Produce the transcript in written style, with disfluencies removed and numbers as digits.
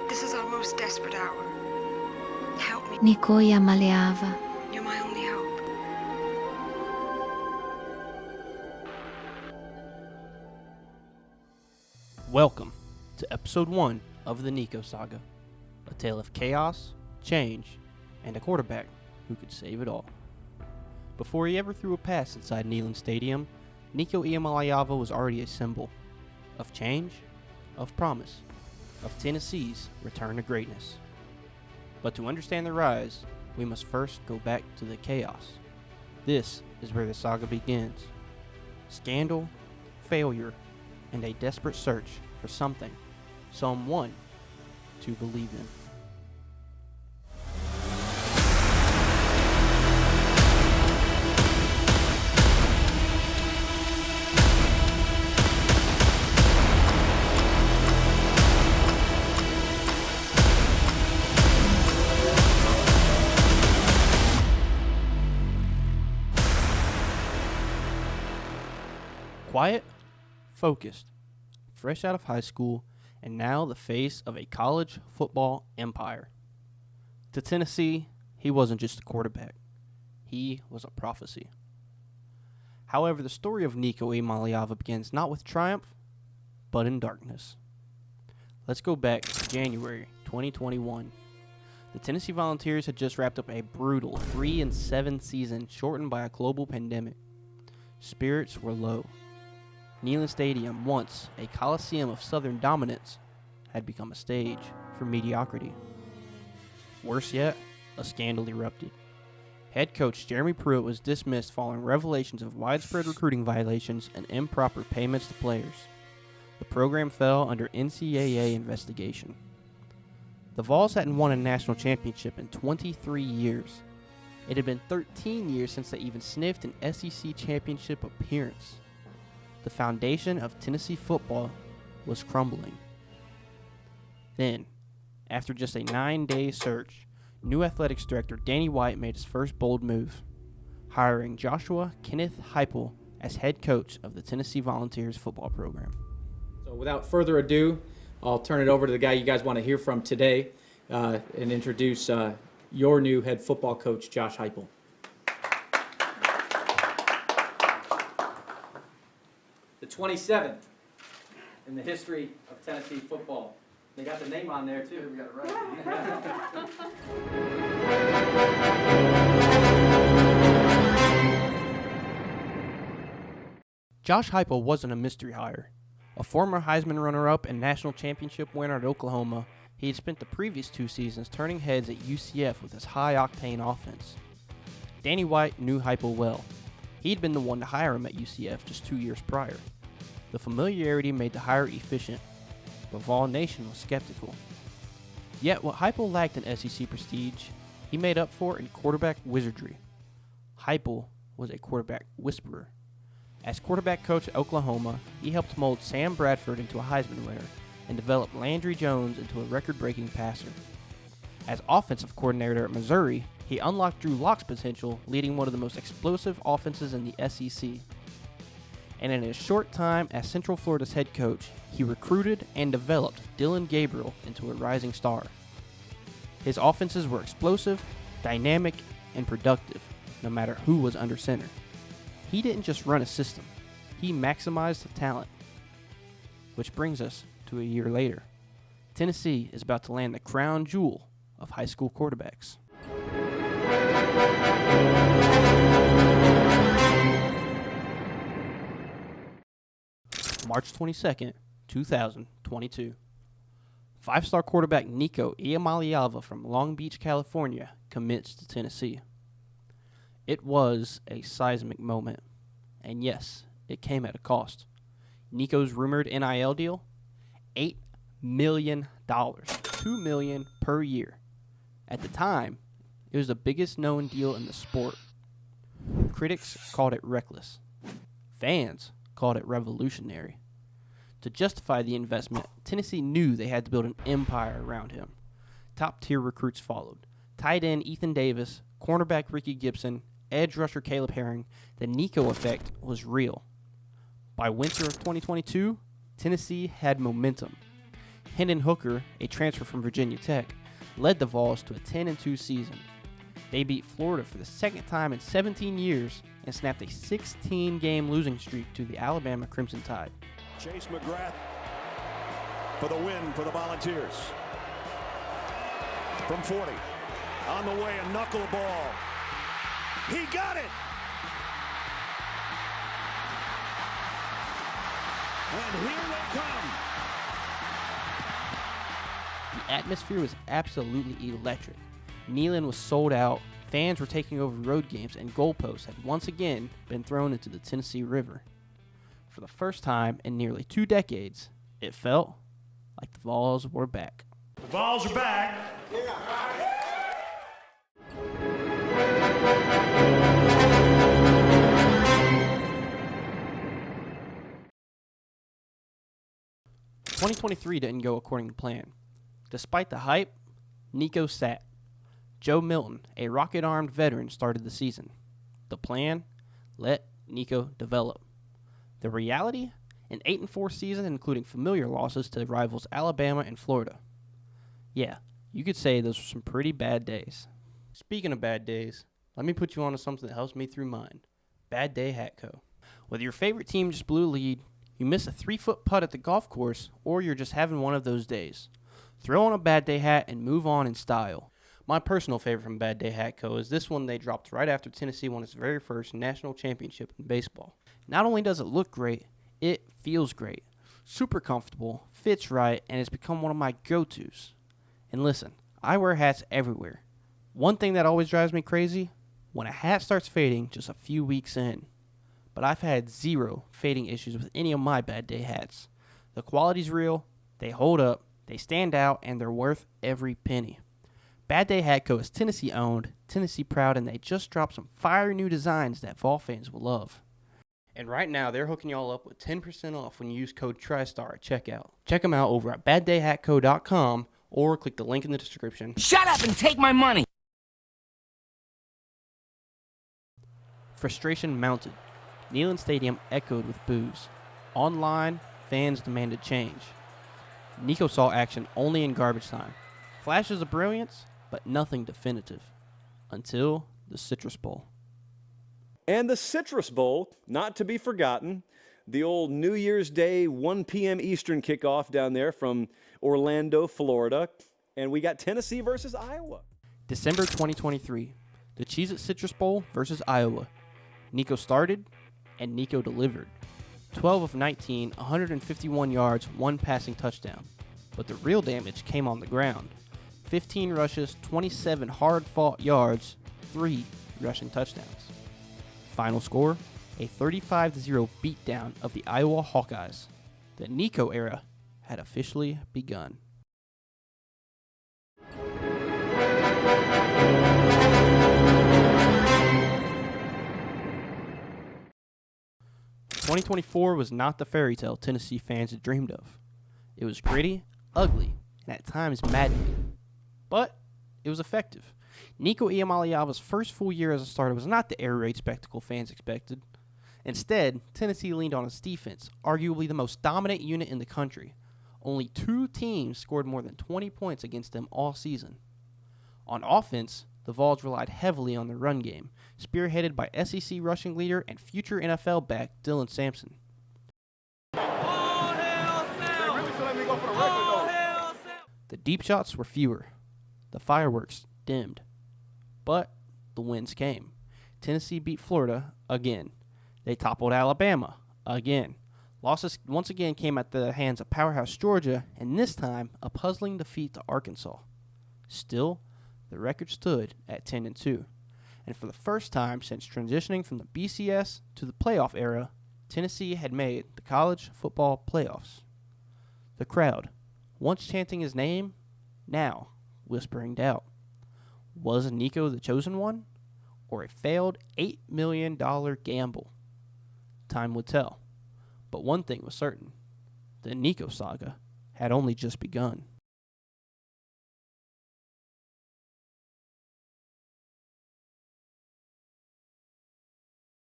This is our most desperate hour. Help me. Nico Iamaleava. You're my only hope. Welcome to episode 1 of the Nico Saga, a tale of chaos, change, and a quarterback who could save it all. Before he ever threw a pass inside Neyland Stadium, Nico Iamaleava was already a symbol of change, of promise, of Tennessee's return to greatness. But to understand the rise, we must first go back to the chaos. This is where the saga begins. Scandal, failure, and a desperate search for something, someone, to believe in. Quiet, focused, fresh out of high school, and now the face of a college football empire. To Tennessee, he wasn't just a quarterback. He was a prophecy. However, the story of Nico Iamaleava begins not with triumph, but in darkness. Let's go back to January 2021. The Tennessee Volunteers had just wrapped up a brutal 3-7 season shortened by a global pandemic. Spirits were low. Neyland Stadium, once a coliseum of Southern dominance, had become a stage for mediocrity. Worse yet, a scandal erupted. Head coach Jeremy Pruitt was dismissed following revelations of widespread recruiting violations and improper payments to players. The program fell under NCAA investigation. The Vols hadn't won a national championship in 23 years. It had been 13 years since they even sniffed an SEC championship appearance. The foundation of Tennessee football was crumbling. Then, after just a 9-day search, new athletics director Danny White made his first bold move, hiring Joshua Kenneth Heupel as head coach of the Tennessee Volunteers football program. So without further ado, I'll turn it over to the guy you guys want to hear from today and introduce your new head football coach, Josh Heupel. The 27th in the history of Tennessee football. They got the name on there, too. We got it right. Josh Heupel wasn't a mystery hire. A former Heisman runner-up and national championship winner at Oklahoma, he had spent the previous 2 seasons turning heads at UCF with his high-octane offense. Danny White knew Heupel well. He'd been the one to hire him at UCF just 2 years prior. The familiarity made the hire efficient, but Vol Nation was skeptical. Yet what Heupel lacked in SEC prestige, he made up for in quarterback wizardry. Heupel was a quarterback whisperer. As quarterback coach at Oklahoma, he helped mold Sam Bradford into a Heisman winner and develop Landry Jones into a record-breaking passer. As offensive coordinator at Missouri, he unlocked Drew Lock's potential, leading one of the most explosive offenses in the SEC. And in his short time as Central Florida's head coach, he recruited and developed Dillon Gabriel into a rising star. His offenses were explosive, dynamic, and productive, no matter who was under center. He didn't just run a system, he maximized the talent. Which brings us to a year later. Tennessee is about to land the crown jewel of high school quarterbacks. March 22nd, 2022. Five-star quarterback Nico Iamaleava from Long Beach, California, commits to Tennessee. It was a seismic moment, and yes, it came at a cost. Nico's rumored NIL deal, $8 million, $2 million per year. At the time, it was the biggest known deal in the sport. Critics called it reckless. Fans called it revolutionary. To justify the investment, Tennessee knew they had to build an empire around him. Top-tier recruits followed. Tight end Ethan Davis, cornerback Ricky Gibson, edge rusher Caleb Herring. The Nico Effect was real. By winter of 2022, Tennessee had momentum. Hendon Hooker, a transfer from Virginia Tech, led the Vols to a 10-2 season. They beat Florida for the second time in 17 years and snapped a 16-game losing streak to the Alabama Crimson Tide. Chase McGrath for the win for the Volunteers. From 40, on the way, a knuckleball. He got it! And here they come. The atmosphere was absolutely electric. Neyland was sold out, fans were taking over road games, and goalposts had once again been thrown into the Tennessee River. For the first time in nearly 2 decades, it felt like the Vols were back. The Vols are back. Yeah. 2023 didn't go according to plan. Despite the hype, Nico sat. Joe Milton, a rocket-armed veteran, started the season. The plan? Let Nico develop. The reality? An 8-4 season including familiar losses to rivals Alabama and Florida. Yeah, you could say those were some pretty bad days. Speaking of bad days, let me put you on to something that helps me through mine. Bad Day Hat Co. Whether your favorite team just blew a lead, you miss a 3-foot putt at the golf course, or you're just having one of those days, throw on a Bad Day hat and move on in style. My personal favorite from Bad Day Hat Co. is this one they dropped right after Tennessee won its very first national championship in baseball. Not only does it look great, it feels great. Super comfortable, fits right, and it's become one of my go-tos. And listen, I wear hats everywhere. One thing that always drives me crazy, when a hat starts fading just a few weeks in. But I've had zero fading issues with any of my Bad Day hats. The quality's real, they hold up, they stand out, and they're worth every penny. Bad Day Hat Co. is Tennessee owned, Tennessee proud, and they just dropped some fire new designs that Vol fans will love. And right now, they're hooking y'all up with 10% off when you use code TRISTAR at checkout. Check them out over at baddayhatco.com or click the link in the description. Shut up and take my money! Frustration mounted. Neyland Stadium echoed with boos. Online, fans demanded change. Nico saw action only in garbage time. Flashes of brilliance, but nothing definitive. Until the Citrus Bowl. And the Citrus Bowl, not to be forgotten, the old New Year's Day 1 p.m. Eastern kickoff down there from Orlando, Florida. And we got Tennessee versus Iowa. December 2023, the Cheez-It Citrus Bowl versus Iowa. Nico started, and Nico delivered. 12 of 19, 151 yards, 1 passing touchdown. But the real damage came on the ground. 15 rushes, 27 hard-fought yards, 3 rushing touchdowns. Final score, a 35-0 beatdown of the Iowa Hawkeyes. The Nico era had officially begun. "2024 was not the fairy tale Tennessee fans had dreamed of. It was gritty, ugly, and at times maddening. But it was effective. Nico Iamaleava's first full year as a starter was not the air raid spectacle fans expected. Instead, Tennessee leaned on its defense, arguably the most dominant unit in the country. Only 2 teams scored more than 20 points against them all season. On offense, the Vols relied heavily on the run game, spearheaded by SEC rushing leader and future NFL back Dylan Sampson. The deep shots were fewer. The fireworks dimmed. But the wins came. Tennessee beat Florida again. They toppled Alabama again. Losses once again came at the hands of powerhouse Georgia, and this time a puzzling defeat to Arkansas. Still, the record stood at 10-2. And for the first time since transitioning from the BCS to the playoff era, Tennessee had made the college football playoffs. The crowd, once chanting his name, now whispering doubt. Was Nico the chosen one, or a failed $8 million gamble? Time would tell. But one thing was certain. The Nico saga had only just begun.